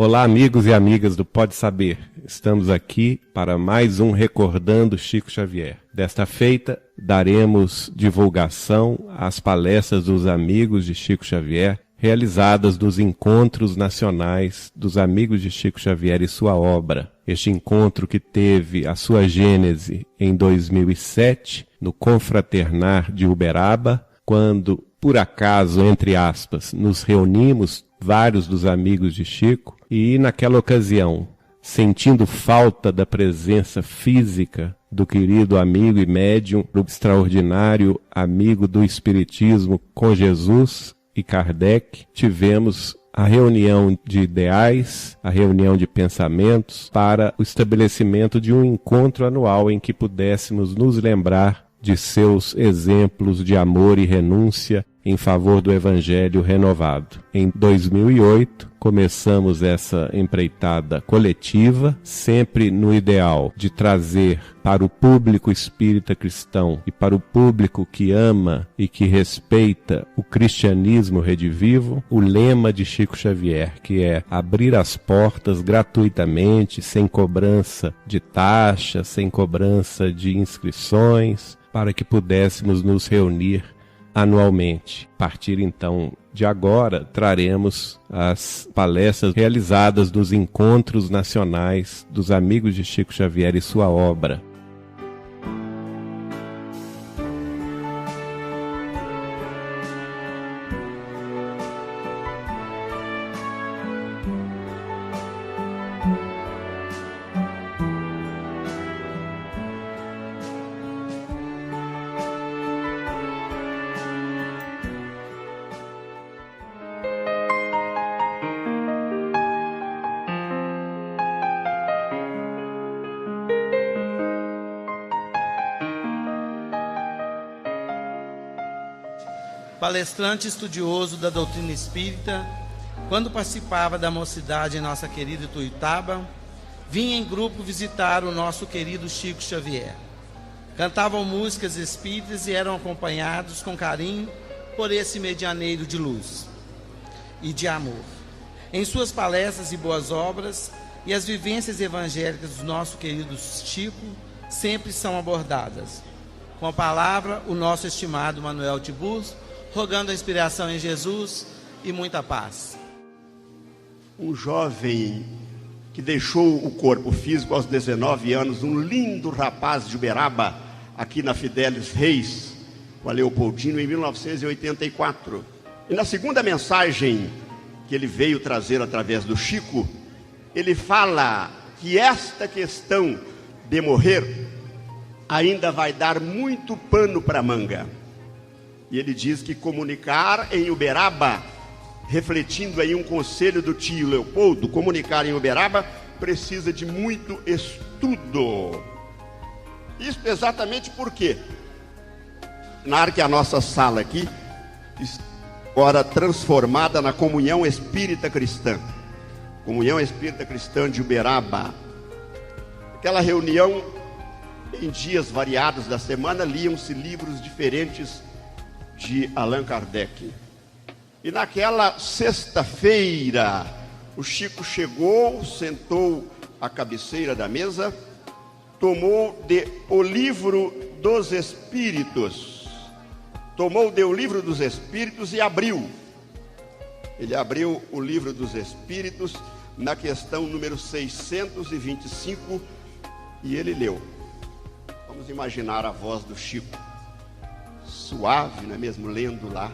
Olá, amigos e amigas do Pode Saber. Estamos aqui para mais um Recordando Chico Xavier. Desta feita, daremos divulgação às palestras dos amigos de Chico Xavier, realizadas nos encontros nacionais dos amigos de Chico Xavier e sua obra. Este encontro que teve a sua gênese em 2007, no Confraternar de Uberaba, quando, por acaso, entre aspas, nos reunimos vários dos amigos de Chico, e naquela ocasião, sentindo falta da presença física do querido amigo e médium, do extraordinário amigo do Espiritismo com Jesus e Kardec, tivemos a reunião de ideais, a reunião de pensamentos para o estabelecimento de um encontro anual em que pudéssemos nos lembrar de seus exemplos de amor e renúncia em favor do Evangelho renovado. Em 2008, começamos essa empreitada coletiva, sempre no ideal de trazer para o público espírita cristão e para o público que ama e que respeita o cristianismo redivivo, o lema de Chico Xavier, que é abrir as portas gratuitamente, sem cobrança de taxa, sem cobrança de inscrições, para que pudéssemos nos reunir anualmente. A partir então de agora, traremos as palestras realizadas nos encontros nacionais dos amigos de Chico Xavier e sua obra. Palestrante estudioso da doutrina espírita, quando participava da mocidade em nossa querida Ituiutaba, vinha em grupo visitar o nosso querido Chico Xavier. Cantavam músicas espíritas e eram acompanhados com carinho por esse medianeiro de luz e de amor. Em suas palestras e boas obras, e as vivências evangélicas do nosso querido Chico sempre são abordadas. Com a palavra, o nosso estimado Manuel Tiburcio, rogando a inspiração em Jesus e muita paz. Um jovem que deixou o corpo físico aos 19 anos, um lindo rapaz de Uberaba, aqui na Fidelis Reis, com a Leopoldino, em 1984. E na segunda mensagem que ele veio trazer através do Chico, ele fala que esta questão de morrer ainda vai dar muito pano para manga. E ele diz que comunicar em Uberaba, refletindo aí um conselho do tio Leopoldo, comunicar em Uberaba precisa de muito estudo. Isso exatamente por quê? Na hora que a nossa sala aqui, agora transformada na Comunhão Espírita Cristã. Comunhão Espírita Cristã de Uberaba. Aquela reunião, em dias variados da semana, liam-se livros diferentes de Allan Kardec. E naquela sexta-feira, o Chico chegou, sentou à cabeceira da mesa, tomou o livro dos Espíritos. Tomou o livro dos Espíritos e abriu. Ele abriu o livro dos Espíritos na questão número 625 e ele leu. Vamos imaginar a voz do Chico, suave, não é mesmo? Lendo lá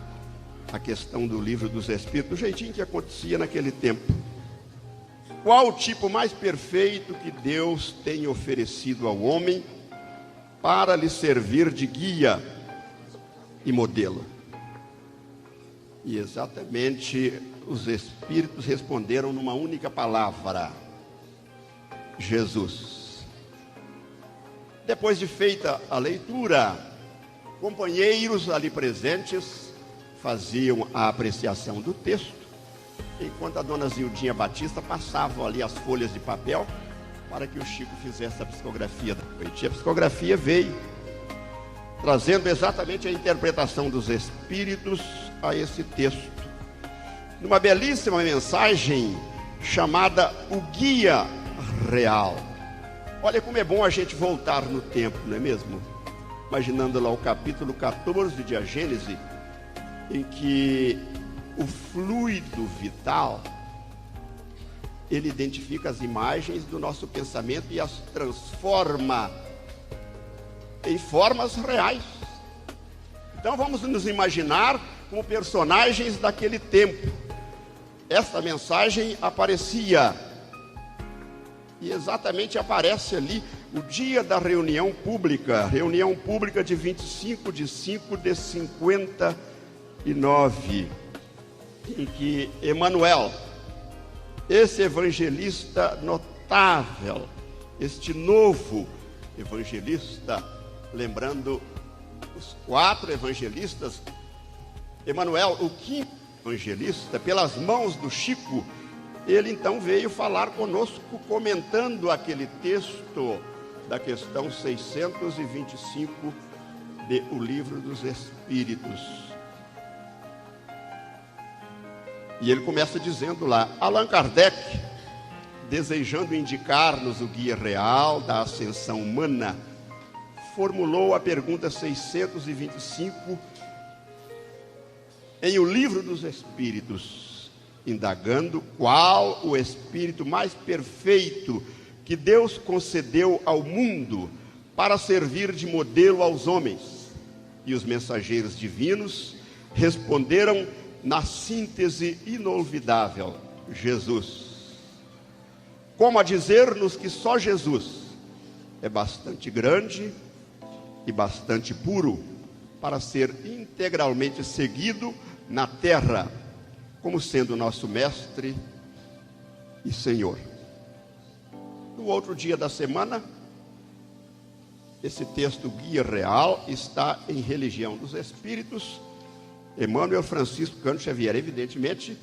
a questão do livro dos Espíritos, do jeitinho que acontecia naquele tempo. Qual o tipo mais perfeito que Deus tem oferecido ao homem para lhe servir de guia e modelo? E exatamente os Espíritos responderam numa única palavra: Jesus. Depois de feita a leitura, companheiros ali presentes faziam a apreciação do texto, enquanto a dona Zildinha Batista passava ali as folhas de papel para que o Chico fizesse a psicografia da noite. E a psicografia veio trazendo exatamente a interpretação dos Espíritos a esse texto. Numa belíssima mensagem, chamada O Guia Real. Olha como é bom a gente voltar no tempo, não é mesmo? Imaginando lá o capítulo 14 de A Gênese, em que o fluido vital, ele identifica as imagens do nosso pensamento e as transforma em formas reais. Então vamos nos imaginar como personagens daquele tempo. Esta mensagem aparecia, e exatamente aparece ali o dia da reunião pública de 25 de 5 de 59, em que Emanuel, esse evangelista notável, este novo evangelista, lembrando os 4 evangelistas, Emanuel, o 5º evangelista, pelas mãos do Chico, ele então veio falar conosco, comentando aquele texto da questão 625 de O Livro dos Espíritos. E ele começa dizendo lá: Allan Kardec, desejando indicar-nos o guia real da ascensão humana, formulou a pergunta 625 em O Livro dos Espíritos, indagando qual o espírito mais perfeito que Deus concedeu ao mundo para servir de modelo aos homens. E os mensageiros divinos responderam na síntese inolvidável: Jesus. Como a dizer-nos que só Jesus é bastante grande e bastante puro para ser integralmente seguido na terra, como sendo nosso mestre e Senhor. No outro dia da semana, esse texto Guia Real está em Religião dos Espíritos, Emmanuel Francisco Cândido Xavier. Evidentemente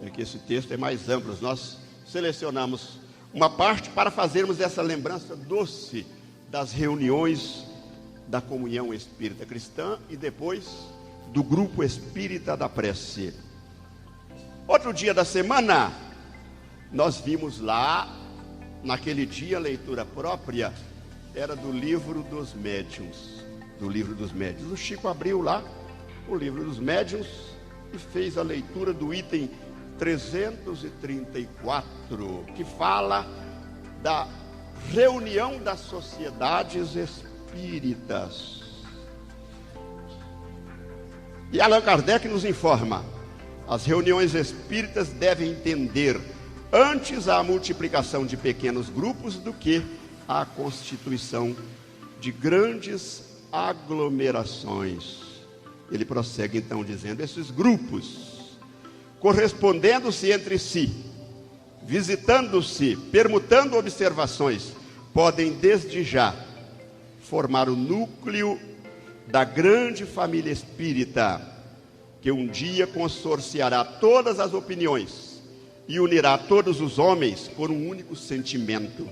é que esse texto é mais amplo. Nós selecionamos uma parte para fazermos essa lembrança doce das reuniões da Comunhão Espírita Cristã e depois do Grupo Espírita da Prece. Outro dia da semana, nós vimos lá, naquele dia, a leitura própria era do Livro dos Médiuns. O Chico abriu lá o Livro dos Médiuns e fez a leitura do item 334, que fala da reunião das sociedades espíritas. E Allan Kardec nos informa: as reuniões espíritas devem entender antes a multiplicação de pequenos grupos do que a constituição de grandes aglomerações. Ele prossegue então dizendo: esses grupos, correspondendo-se entre si, visitando-se, permutando observações, podem desde já formar o núcleo da grande família espírita, que um dia consorciará todas as opiniões e unirá todos os homens por um único sentimento,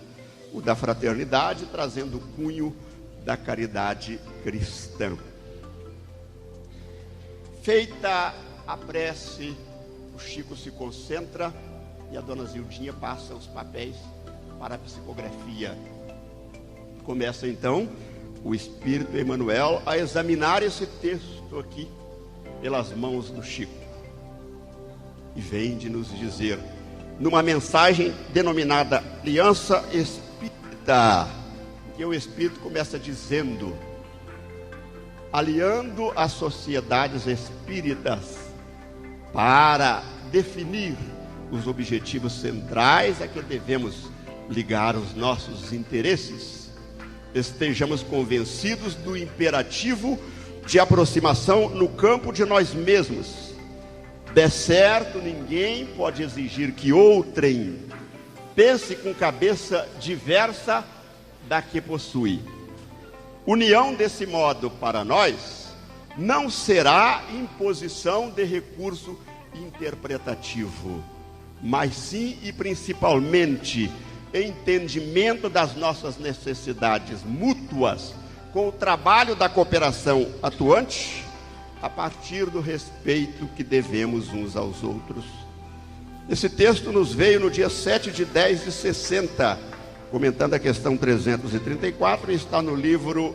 o da fraternidade, trazendo o cunho da caridade cristã. Feita a prece, o Chico se concentra e a dona Zildinha passa os papéis para a psicografia. Começa então o Espírito Emanuel a examinar esse texto aqui pelas mãos do Chico. E vem de nos dizer, numa mensagem denominada Aliança Espírita, que o Espírito começa dizendo: aliando as sociedades espíritas para definir os objetivos centrais a que devemos ligar os nossos interesses, estejamos convencidos do imperativo de aproximação no campo de nós mesmos. De certo, ninguém pode exigir que outrem pense com cabeça diversa da que possui. União desse modo para nós não será imposição de recurso interpretativo, mas sim e principalmente entendimento das nossas necessidades mútuas com o trabalho da cooperação atuante, a partir do respeito que devemos uns aos outros. Esse texto nos veio no dia 7/10/60, comentando a questão 334, e está no livro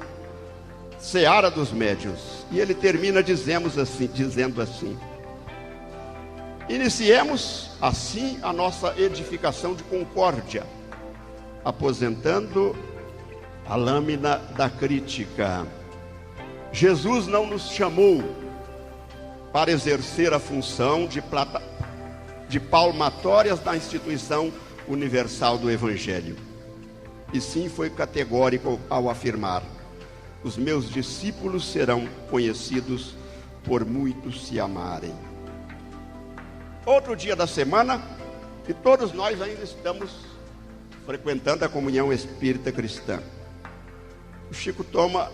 Seara dos Médiuns. E ele termina dizendo assim: iniciemos assim a nossa edificação de concórdia, aposentando a lâmina da crítica. Jesus não nos chamou para exercer a função de palmatórias da instituição universal do Evangelho. E sim foi categórico ao afirmar: os meus discípulos serão conhecidos por muitos se amarem. Outro dia da semana, e todos nós ainda estamos frequentando a comunhão espírita cristã. O Chico toma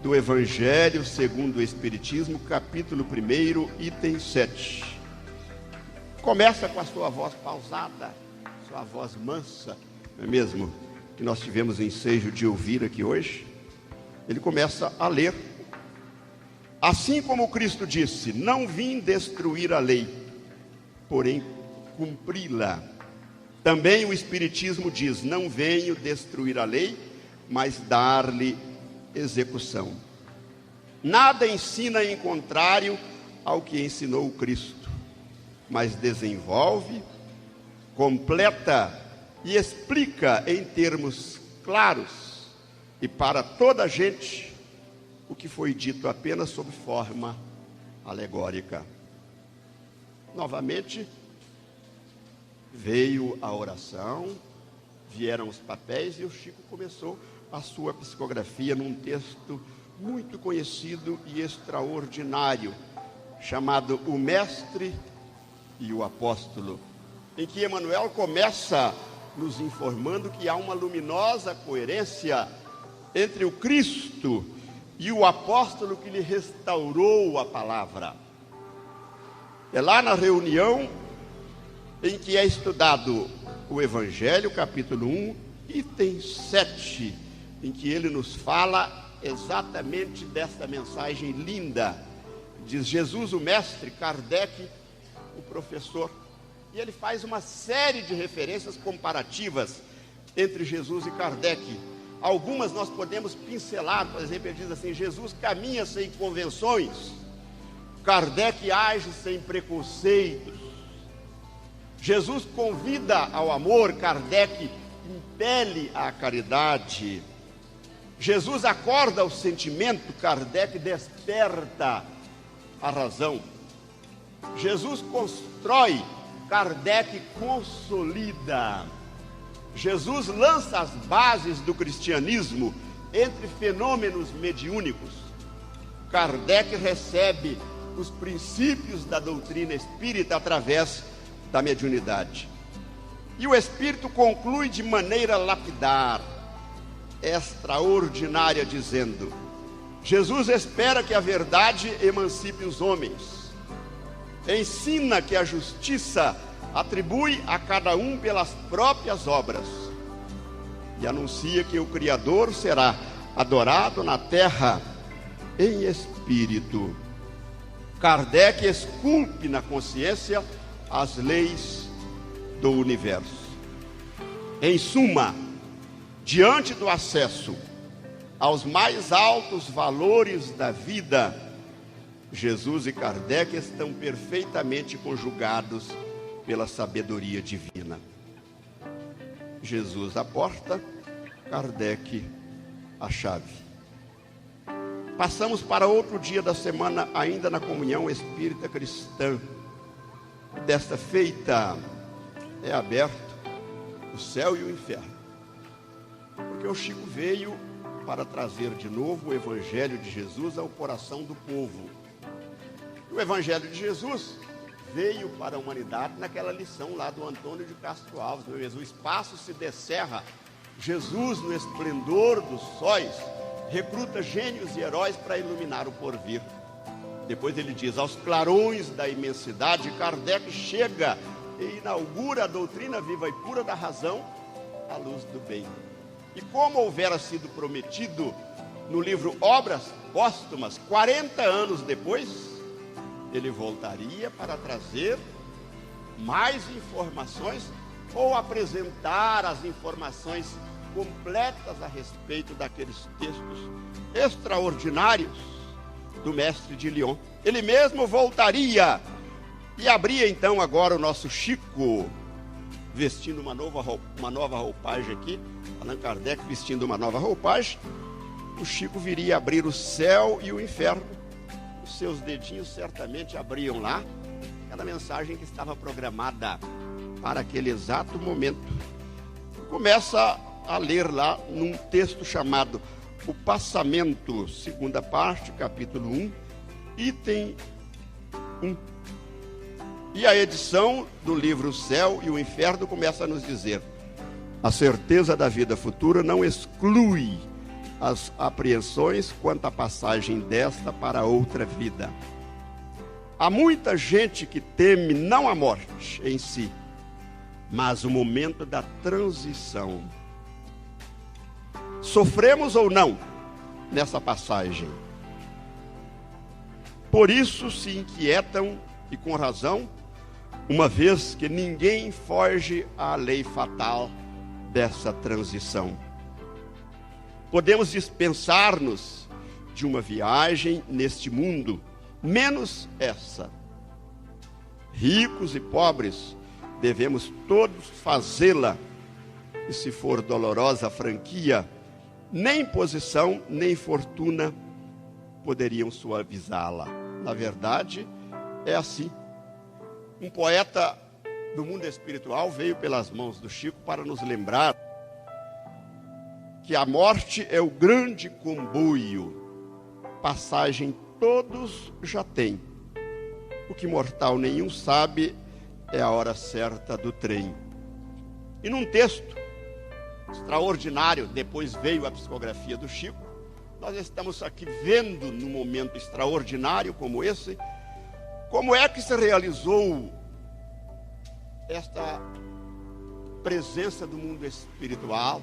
do Evangelho segundo o Espiritismo, capítulo 1, item 7. Começa com a sua voz pausada, sua voz mansa, não é mesmo? Que nós tivemos o ensejo de ouvir aqui hoje. Ele começa a ler: assim como Cristo disse, não vim destruir a lei, porém cumpri-la. Também o Espiritismo diz, não venho destruir a lei, mas dar-lhe execução. Nada ensina em contrário ao que ensinou o Cristo, mas desenvolve, completa e explica em termos claros e para toda a gente o que foi dito apenas sob forma alegórica. Novamente veio a oração, vieram os papéis e o Chico começou a sua psicografia num texto muito conhecido e extraordinário, chamado O Mestre e o Apóstolo, em que Emmanuel começa nos informando que há uma luminosa coerência entre o Cristo e o apóstolo que lhe restaurou a palavra. É lá na reunião em que é estudado o Evangelho, capítulo 1, item 7, em que ele nos fala exatamente desta mensagem linda. Diz Jesus, o mestre, Kardec, o professor. E ele faz uma série de referências comparativas entre Jesus e Kardec. Algumas nós podemos pincelar. Por exemplo, ele diz assim: Jesus caminha sem convenções, Kardec age sem preconceitos. Jesus convida ao amor, Kardec impele à caridade. Jesus acorda o sentimento, Kardec desperta a razão. Jesus constrói, Kardec consolida. Jesus lança as bases do cristianismo entre fenômenos mediúnicos. Kardec recebe os princípios da doutrina espírita através da mediunidade. E o Espírito conclui de maneira lapidar, extraordinária, dizendo: Jesus espera que a verdade emancipe os homens, ensina que a justiça atribui a cada um pelas próprias obras, e anuncia que o Criador será adorado na terra em espírito. Kardec esculpe na consciência as leis do universo. Em suma, diante do acesso aos mais altos valores da vida, Jesus e Kardec estão perfeitamente conjugados pela sabedoria divina. Jesus a porta, Kardec a chave. Passamos para outro dia da semana, ainda na comunhão espírita cristã. Desta feita é aberto o céu e o inferno, porque o Chico veio para trazer de novo o Evangelho de Jesus ao coração do povo. O Evangelho de Jesus veio para a humanidade naquela lição lá do Antônio de Castro Alves, meu Deus, o espaço se descerra, Jesus no esplendor dos sóis recruta gênios e heróis para iluminar o porvir. Depois ele diz: aos clarões da imensidade, Kardec chega e inaugura a doutrina viva e pura da razão à luz do bem. E como houvera sido prometido no livro Obras Póstumas, 40 anos depois, ele voltaria para trazer mais informações ou apresentar as informações completas a respeito daqueles textos extraordinários do mestre de Lyon. Ele mesmo voltaria e abria então agora o nosso Chico, vestindo uma nova roupagem aqui, Allan Kardec vestindo uma nova roupagem. O Chico viria abrir o céu e o inferno. Os seus dedinhos certamente abriam lá aquela mensagem que estava programada para aquele exato momento. Começa a ler lá num texto chamado O Passamento, segunda parte, capítulo 1, item 1. E a edição do livro O Céu e o Inferno começa a nos dizer: a certeza da vida futura não exclui as apreensões quanto à passagem desta para outra vida. Há muita gente que teme não a morte em si, mas o momento da transição. Sofremos ou não nessa passagem? Por isso se inquietam, e com razão, uma vez que ninguém foge à lei fatal dessa transição. Podemos dispensar-nos de uma viagem neste mundo, menos essa. Ricos e pobres, devemos todos fazê-la, e se for dolorosa a franquia, nem posição, nem fortuna poderiam suavizá-la. Na verdade, é assim. Um poeta do mundo espiritual veio pelas mãos do Chico para nos lembrar que a morte é o grande comboio, passagem todos já têm. O que mortal nenhum sabe é a hora certa do trem. E num texto extraordinário, depois veio a psicografia do Chico, nós estamos aqui vendo num momento extraordinário como esse, como é que se realizou esta presença do mundo espiritual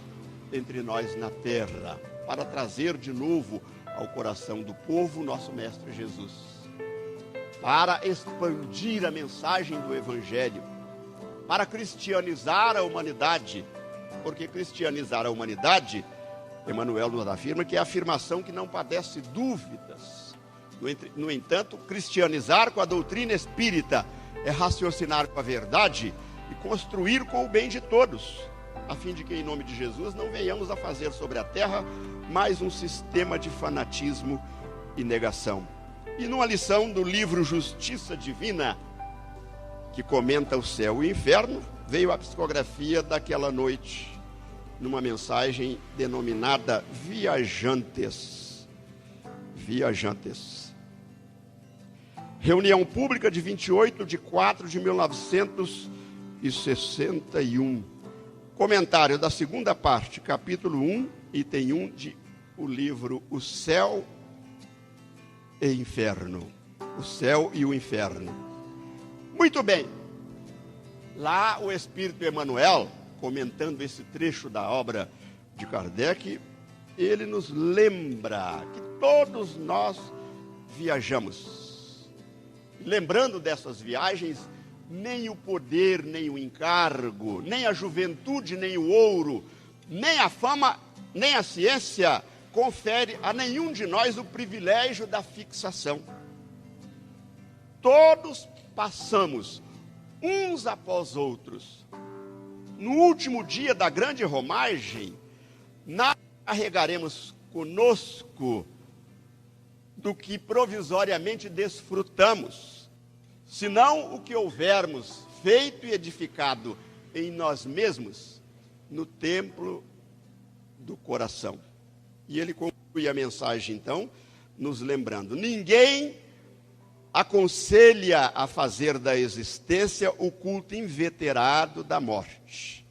entre nós na terra, para trazer de novo ao coração do povo nosso Mestre Jesus, para expandir a mensagem do Evangelho, para cristianizar a humanidade, porque cristianizar a humanidade, Emmanuel nos afirma que é a afirmação que não padece dúvidas. No entanto, cristianizar com a doutrina espírita é raciocinar com a verdade e construir com o bem de todos, a fim de que, em nome de Jesus, não venhamos a fazer sobre a terra mais um sistema de fanatismo e negação. E numa lição do livro Justiça Divina, que comenta o céu e o inferno, veio a psicografia daquela noite, numa mensagem denominada Viajantes. Viajantes. Reunião pública de 28 de 4 de 1961. Comentário da segunda parte, capítulo 1, item 1 de o livro O Céu e Inferno. O Céu e o Inferno. Muito bem. Lá o Espírito Emmanuel, comentando esse trecho da obra de Kardec, ele nos lembra que todos nós viajamos. Lembrando dessas viagens, nem o poder, nem o encargo, nem a juventude, nem o ouro, nem a fama, nem a ciência confere a nenhum de nós o privilégio da fixação. Todos passamos, uns após outros. No último dia da grande romagem, nada carregaremos conosco do que provisoriamente desfrutamos, senão o que houvermos feito e edificado em nós mesmos no templo do coração. E ele conclui a mensagem, então, nos lembrando: ninguém aconselha a fazer da existência o culto inveterado da morte,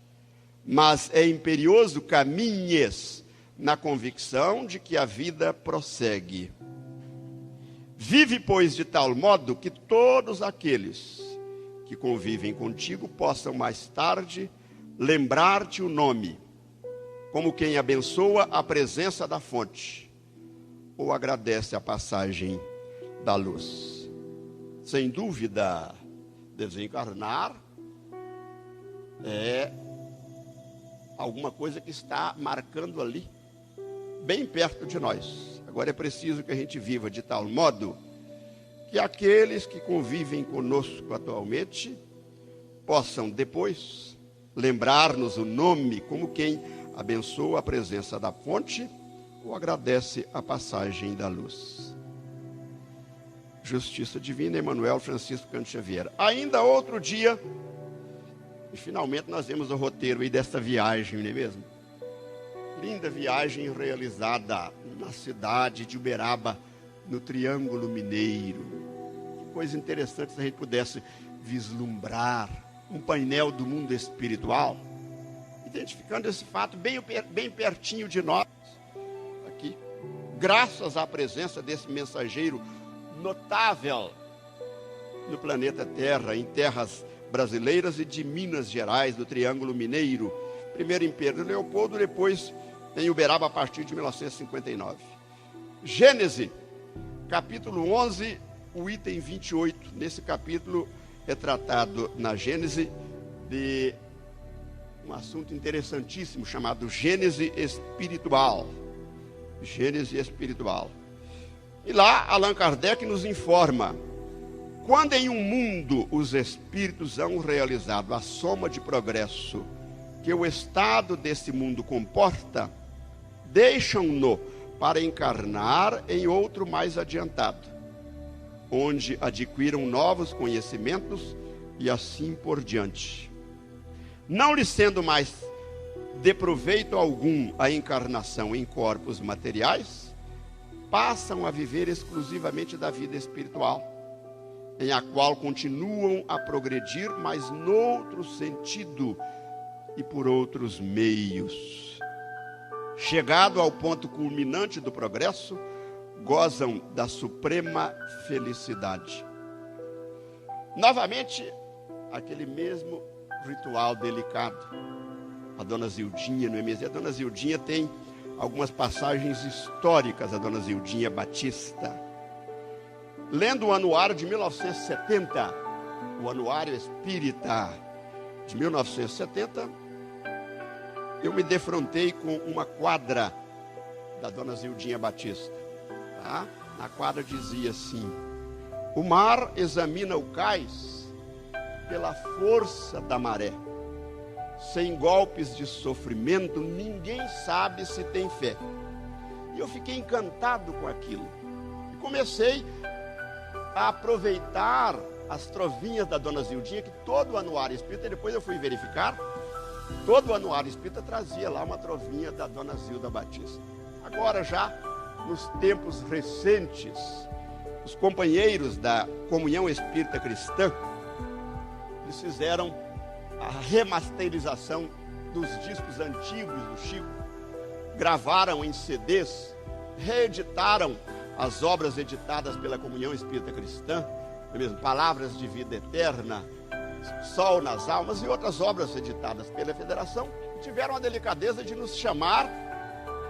mas é imperioso caminhes na convicção de que a vida prossegue. Vive, pois, de tal modo que todos aqueles que convivem contigo possam mais tarde lembrar-te o nome, como quem abençoa a presença da fonte ou agradece a passagem da luz. Sem dúvida, desencarnar é alguma coisa que está marcando ali, bem perto de nós. Agora é preciso que a gente viva de tal modo que aqueles que convivem conosco atualmente possam depois lembrar-nos o nome como quem abençoa a presença da fonte ou agradece a passagem da luz. Justiça Divina, Emmanuel Francisco Cândido Xavier. Ainda outro dia, e finalmente nós vemos o roteiro aí desta viagem, não é mesmo? Linda viagem realizada na cidade de Uberaba, no Triângulo Mineiro. Que coisa interessante se a gente pudesse vislumbrar um painel do mundo espiritual, identificando esse fato bem pertinho de nós, aqui, graças à presença desse mensageiro notável no planeta Terra, em terras brasileiras e de Minas Gerais, do Triângulo Mineiro, primeiro em Pedro Leopoldo, depois em Uberaba a partir de 1959. Gênesis, capítulo 11, o item 28. Nesse capítulo é tratado na Gênesis de um assunto interessantíssimo chamado Gênese espiritual. Gênese espiritual. E lá Allan Kardec nos informa: quando em um mundo os espíritos hão realizado a soma de progresso que o estado desse mundo comporta, deixam-no para encarnar em outro mais adiantado, onde adquiram novos conhecimentos e assim por diante. Não lhe sendo mais de proveito algum a encarnação em corpos materiais, passam a viver exclusivamente da vida espiritual, em a qual continuam a progredir, mas noutro sentido e por outros meios. Chegado ao ponto culminante do progresso, gozam da suprema felicidade. Novamente, aquele mesmo ritual delicado. A dona Zildinha, não é mesmo? A dona Zildinha tem algumas passagens históricas, a dona Zildinha Batista. Lendo o anuário de 1970, o anuário espírita de 1970, eu me defrontei com uma quadra da dona Zildinha Batista. Tá? Na quadra dizia assim: o mar examina o cais pela força da maré. Sem golpes de sofrimento, ninguém sabe se tem fé. E eu fiquei encantado com aquilo. E comecei a aproveitar as trovinhas da dona Zildinha, que todo o anuário espírita, depois eu fui verificar, todo o anuário espírita trazia lá uma trovinha da dona Zilda Batista. Agora já, nos tempos recentes, os companheiros da Comunhão Espírita Cristã, eles fizeram a remasterização dos discos antigos do Chico, gravaram em CDs, reeditaram as obras editadas pela Comunhão Espírita Cristã, mesmo, Palavras de Vida Eterna, Sol nas Almas e outras obras editadas pela Federação, tiveram a delicadeza de nos chamar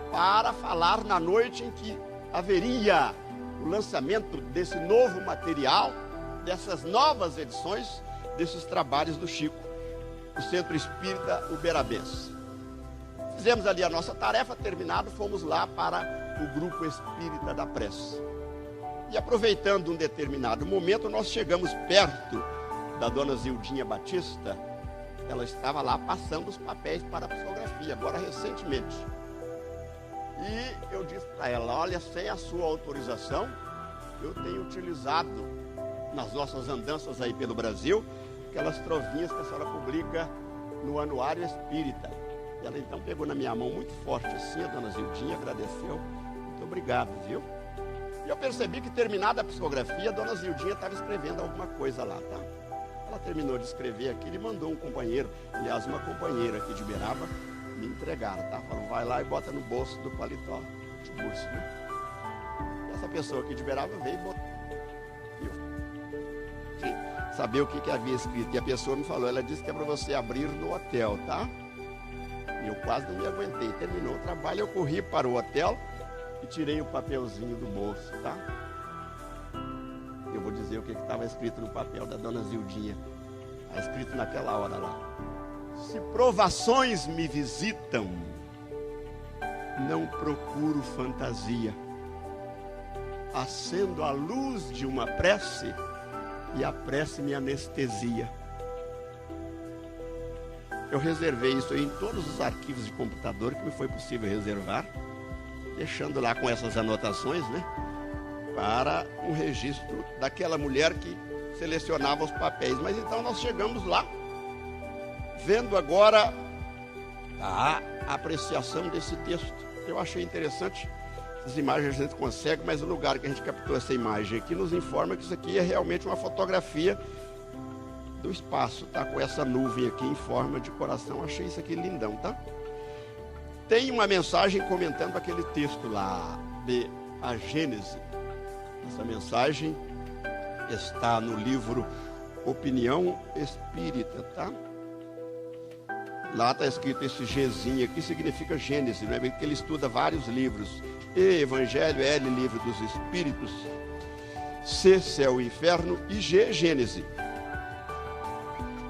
para falar na noite em que haveria o lançamento desse novo material, dessas novas edições desses trabalhos do Chico, o Centro Espírita Uberabense. Fizemos ali a nossa tarefa, terminado, fomos lá para o Grupo Espírita da Prece. E aproveitando um determinado momento, nós chegamos perto da dona Zildinha Batista. Ela estava lá passando os papéis para a psicografia, agora recentemente. E eu disse para ela: olha, sem a sua autorização, eu tenho utilizado nas nossas andanças aí pelo Brasil aquelas trovinhas que a senhora publica no Anuário Espírita. Ela então pegou na minha mão muito forte assim, a dona Zildinha agradeceu: muito obrigado, viu? E eu percebi que, terminada a psicografia, a dona Zildinha estava escrevendo alguma coisa lá, tá? Ela terminou de escrever aquilo e mandou um companheiro, aliás, uma companheira aqui de Uberaba, me entregaram, tá? Falou: vai lá e bota no bolso do paletó de bolso, né? E essa pessoa aqui de Uberaba veio e botou. Saber o que havia escrito. E a pessoa me falou: ela disse que é para você abrir no hotel, tá? E eu quase não me aguentei. Terminou o trabalho, eu corri para o hotel e tirei o papelzinho do bolso, tá? Eu vou dizer o que estava escrito no papel da dona Zildinha. Está escrito naquela hora lá: Se provações me visitam, não procuro fantasia. Acendo a luz de uma prece e a prece me anestesia. Eu reservei isso aí em todos os arquivos de computador que me foi possível reservar, deixando lá com essas anotações, né, para um registro daquela mulher que selecionava os papéis. Mas então nós chegamos lá, vendo agora a apreciação desse texto. Eu achei interessante. As imagens a gente consegue, mas o lugar que a gente captou essa imagem aqui nos informa que isso aqui é realmente uma fotografia do espaço, tá? Com essa nuvem aqui em forma de coração. Achei isso aqui lindão, tá? Tem uma mensagem comentando aquele texto lá de a Gênese. Essa mensagem está no livro Opinião Espírita, tá? Lá está escrito esse Gzinho aqui, significa Gênese, não é bem que ele estuda vários livros. E, Evangelho, L, Livro dos Espíritos, C, Céu e Inferno, e G, Gênese.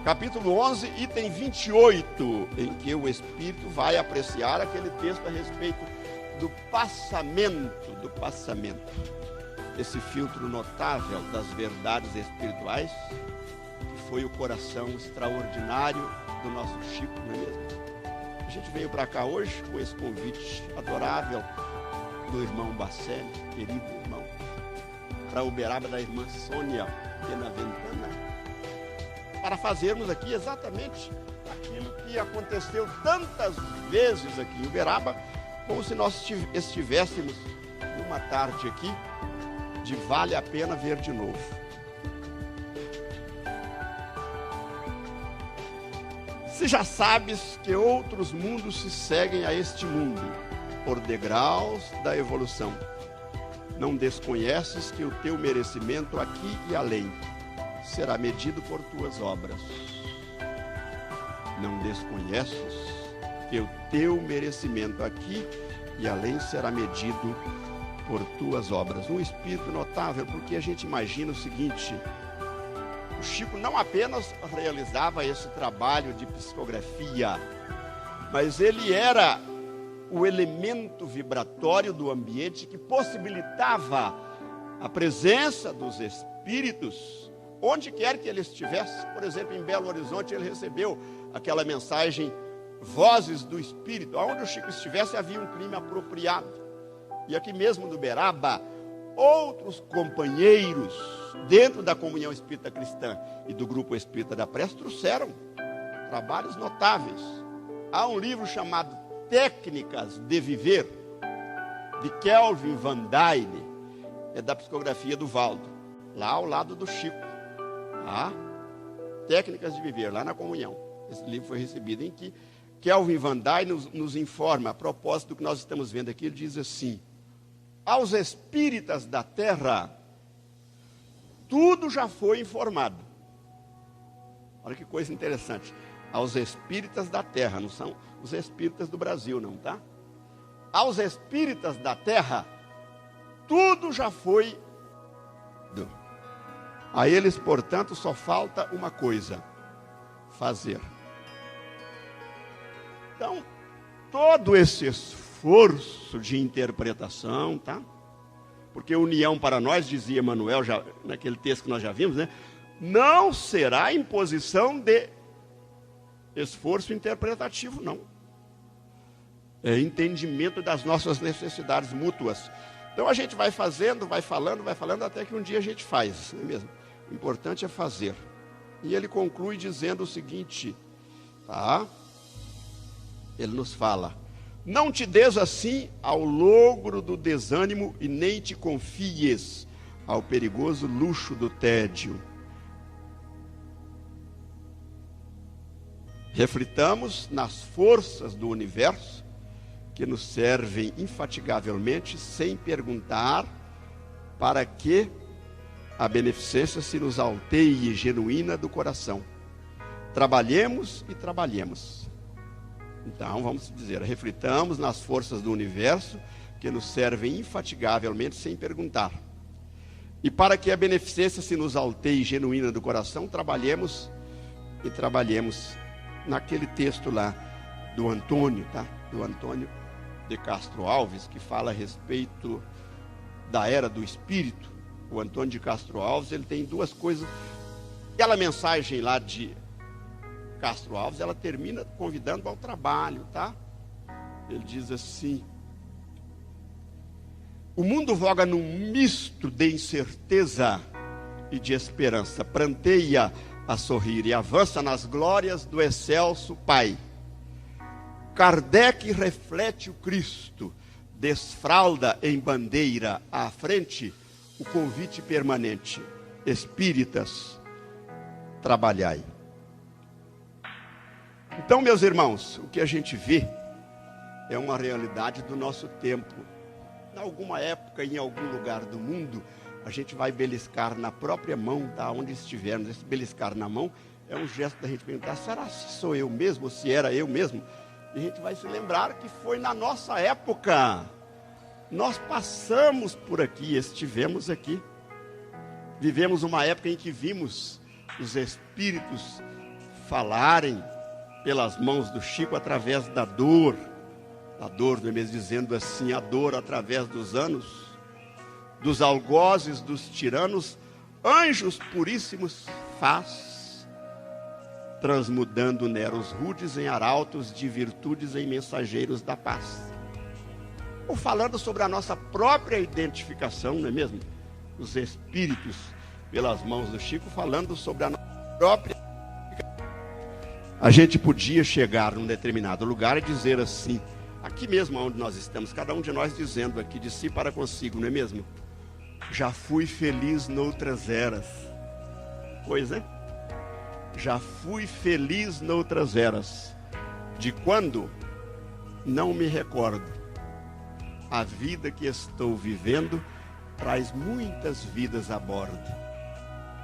Capítulo 11, item 28, em que o Espírito vai apreciar aquele texto a respeito do passamento, esse filtro notável das verdades espirituais, que foi o coração extraordinário do nosso Chico, não é mesmo? A gente veio para cá hoje com esse convite adorável do irmão Bacelli, querido irmão, para Uberaba da irmã Sônia Benaventana, para fazermos aqui exatamente aquilo que aconteceu tantas vezes aqui em Uberaba, como se nós estivéssemos numa tarde aqui de vale a pena ver de novo. Se já sabes que outros mundos se seguem a este mundo, por degraus da evolução, não desconheces que o teu merecimento aqui e além será medido por tuas obras. Não desconheces que o teu merecimento aqui e além será medido por tuas obras. Um espírito notável, porque a gente imagina o seguinte: o Chico não apenas realizava esse trabalho de psicografia, mas ele era o elemento vibratório do ambiente que possibilitava a presença dos espíritos onde quer que ele estivesse. Por exemplo, em Belo Horizonte ele recebeu aquela mensagem Vozes do Espírito. Onde o Chico estivesse havia um clima apropriado. E aqui mesmo no Uberaba, outros companheiros dentro da comunhão espírita cristã e do grupo espírita da prece trouxeram trabalhos notáveis. Há um livro chamado Técnicas de Viver, de Kelvin Van Dyne, é da psicografia do Valdo, lá ao lado do Chico. Técnicas de Viver, lá na comunhão. Esse livro foi recebido, em que Kelvin Van Dyne nos informa, a propósito do que nós estamos vendo aqui. Ele diz assim: aos espíritas da terra, tudo já foi informado. Olha que coisa interessante. Aos espíritas da terra, não são os espíritas do Brasil, não, tá? Aos espíritas da terra, tudo já foi. A eles, portanto, só falta uma coisa: fazer. Então, todo esse esforço de interpretação, tá? Porque união para nós, dizia Manuel, já, naquele texto que nós já vimos, né? Não será imposição de esforço interpretativo, não. É entendimento das nossas necessidades mútuas. Então a gente vai fazendo, vai falando, até que um dia a gente faz, não é mesmo? O importante é fazer. E ele conclui dizendo o seguinte, tá? Ele nos fala: não te des assim ao logro do desânimo e nem te confies ao perigoso luxo do tédio. Reflitamos nas forças do universo que nos servem infatigavelmente, sem perguntar para que a beneficência se nos alteie genuína do coração. Trabalhemos e trabalhemos. Então, vamos dizer, reflitamos nas forças do universo que nos servem infatigavelmente, sem perguntar. E para que a beneficência se nos alteie genuína do coração, trabalhemos e trabalhemos naquele texto lá do Antônio, tá? Do Antônio de Castro Alves, que fala a respeito da era do Espírito. O Antônio de Castro Alves, ele tem duas coisas. Aquela mensagem lá de Castro Alves, ela termina convidando ao trabalho, tá? Ele diz assim: o mundo voga num misto de incerteza e de esperança, pranteia a sorrir e avança nas glórias do excelso Pai. Kardec reflete o Cristo, desfralda em bandeira à frente o convite permanente: espíritas, trabalhai. Então, meus irmãos, o que a gente vê é uma realidade do nosso tempo. Em alguma época, em algum lugar do mundo, a gente vai beliscar na própria mão, da onde estivermos. Esse beliscar na mão é um gesto da gente perguntar: será se sou eu mesmo, ou se era eu mesmo? E a gente vai se lembrar que foi na nossa época. Nós passamos por aqui, estivemos aqui. Vivemos uma época em que vimos os espíritos falarem pelas mãos do Chico através da dor, não é mesmo, dizendo assim: a dor através dos anos, dos algozes, dos tiranos, anjos puríssimos faz, transmudando neros rudes em arautos de virtudes em mensageiros da paz. Ou falando sobre a nossa própria identificação, não é mesmo? Os espíritos, pelas mãos do Chico, falando sobre a nossa própria identificação. A gente podia chegar num determinado lugar e dizer assim, aqui mesmo onde nós estamos, cada um de nós dizendo aqui de si para consigo, não é mesmo? Já fui feliz noutras eras. Pois é. Já fui feliz noutras eras. De quando? Não me recordo. A vida que estou vivendo traz muitas vidas a bordo.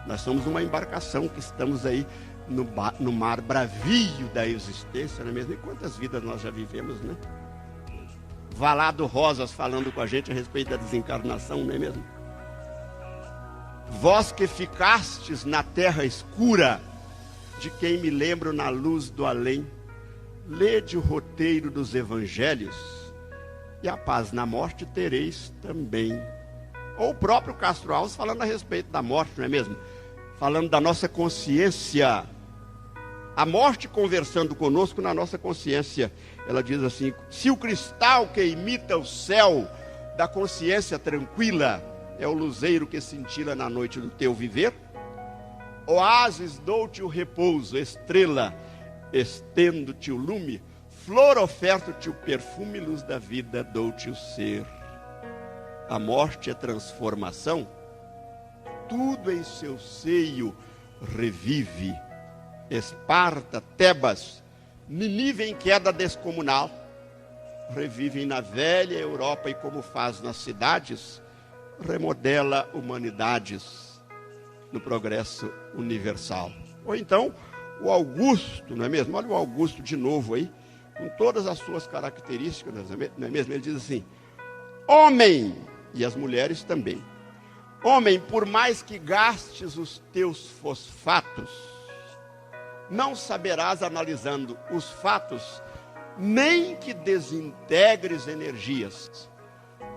Nós somos uma embarcação que estamos aí no mar bravio da existência, não é mesmo? E quantas vidas nós já vivemos, né? Valado Rosas falando com a gente a respeito da desencarnação, não é mesmo? Vós que ficastes na terra escura, de quem me lembro na luz do além, lede o roteiro dos evangelhos, e a paz na morte tereis também. Ou o próprio Castro Alves falando a respeito da morte, não é mesmo? Falando da nossa consciência. A morte conversando conosco na nossa consciência. Ela diz assim: se o cristal que imita o céu da consciência tranquila é o luzeiro que cintila na noite do teu viver, oásis dou-te o repouso, estrela estendo-te o lume, flor oferto-te o perfume, luz da vida dou-te o ser. A morte é transformação, tudo em seu seio revive. Esparta, Tebas, Nínive em queda descomunal, revivem na velha Europa e como faz nas cidades, remodela humanidades no progresso universal. Ou então, o Augusto, não é mesmo? Olha o Augusto de novo aí, com todas as suas características, não é mesmo? Ele diz assim: homem, e as mulheres também, homem, por mais que gastes os teus fosfatos, não saberás, analisando os fatos, nem que desintegres energias,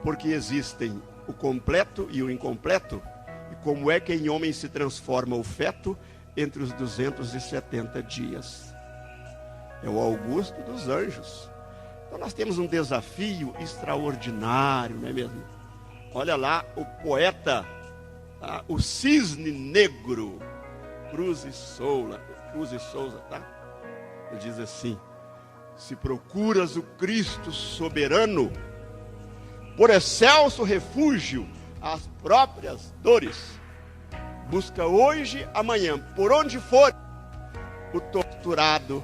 porque existem o completo e o incompleto, e como é que em homem se transforma o feto entre os 270 dias. É o Augusto dos anjos. Então nós temos um desafio extraordinário, não é mesmo? Olha lá o poeta, tá? O cisne negro, Cruz e Souza, tá? Ele diz assim: se procuras o Cristo soberano, por excelso refúgio às próprias dores, busca hoje, amanhã, por onde for, o torturado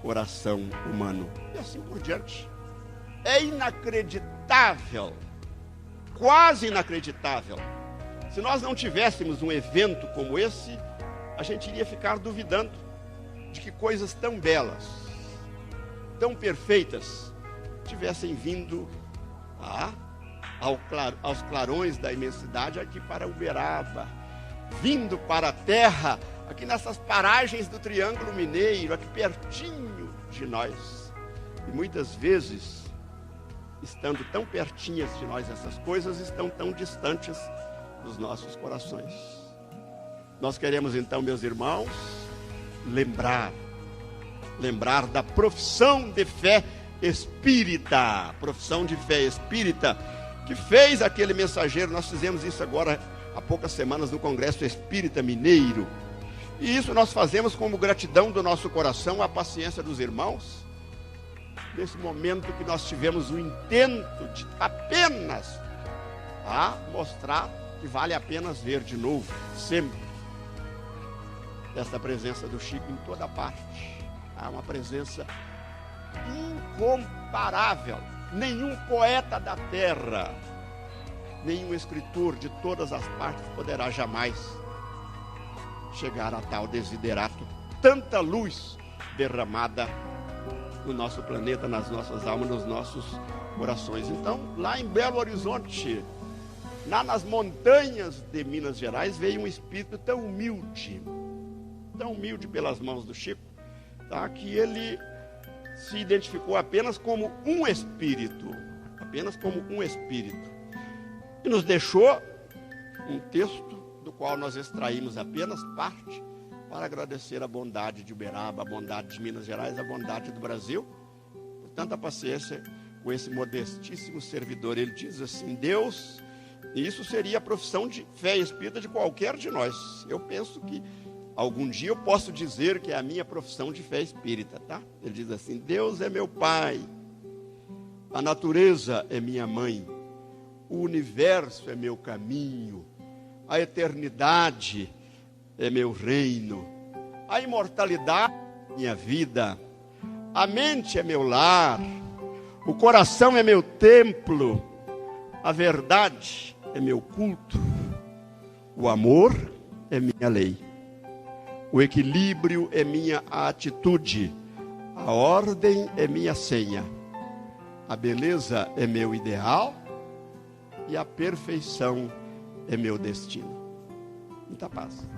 coração humano. E assim por diante. É inacreditável, quase inacreditável. Se nós não tivéssemos um evento como esse, a gente iria ficar duvidando de que coisas tão belas, tão perfeitas, tivessem vindo aos clarões da imensidade aqui para Uberaba, vindo para a terra aqui nessas paragens do Triângulo Mineiro, aqui pertinho de nós. E muitas vezes, estando tão pertinhas de nós, essas coisas estão tão distantes dos nossos corações. Nós queremos então, meus irmãos, lembrar da profissão de fé espírita, que fez aquele mensageiro. Nós fizemos isso agora há poucas semanas no Congresso Espírita Mineiro, e isso nós fazemos como gratidão do nosso coração à paciência dos irmãos, nesse momento que nós tivemos o intento de apenas mostrar que vale a pena ver de novo, sempre, essa presença do Chico em toda parte. Uma presença incomparável. Nenhum poeta da terra, nenhum escritor de todas as partes poderá jamais chegar a tal desiderato. Tanta luz derramada no nosso planeta, nas nossas almas, nos nossos corações. Então, lá em Belo Horizonte, lá nas montanhas de Minas Gerais, veio um espírito tão humilde pelas mãos do Chico, que ele se identificou apenas como um espírito, e nos deixou um texto do qual nós extraímos apenas parte, para agradecer a bondade de Uberaba, a bondade de Minas Gerais, a bondade do Brasil, por tanta paciência com esse modestíssimo servidor. Ele diz assim: Deus, e isso seria a profissão de fé espírita de qualquer de nós. Eu penso que algum dia eu posso dizer que é a minha profissão de fé espírita, Ele diz assim: Deus é meu Pai, a natureza é minha mãe, o universo é meu caminho, a eternidade é meu reino, a imortalidade é minha vida, a mente é meu lar, o coração é meu templo, a verdade é meu culto, o amor é minha lei, o equilíbrio é minha atitude, a ordem é minha senha, a beleza é meu ideal e a perfeição é meu destino. Muita paz.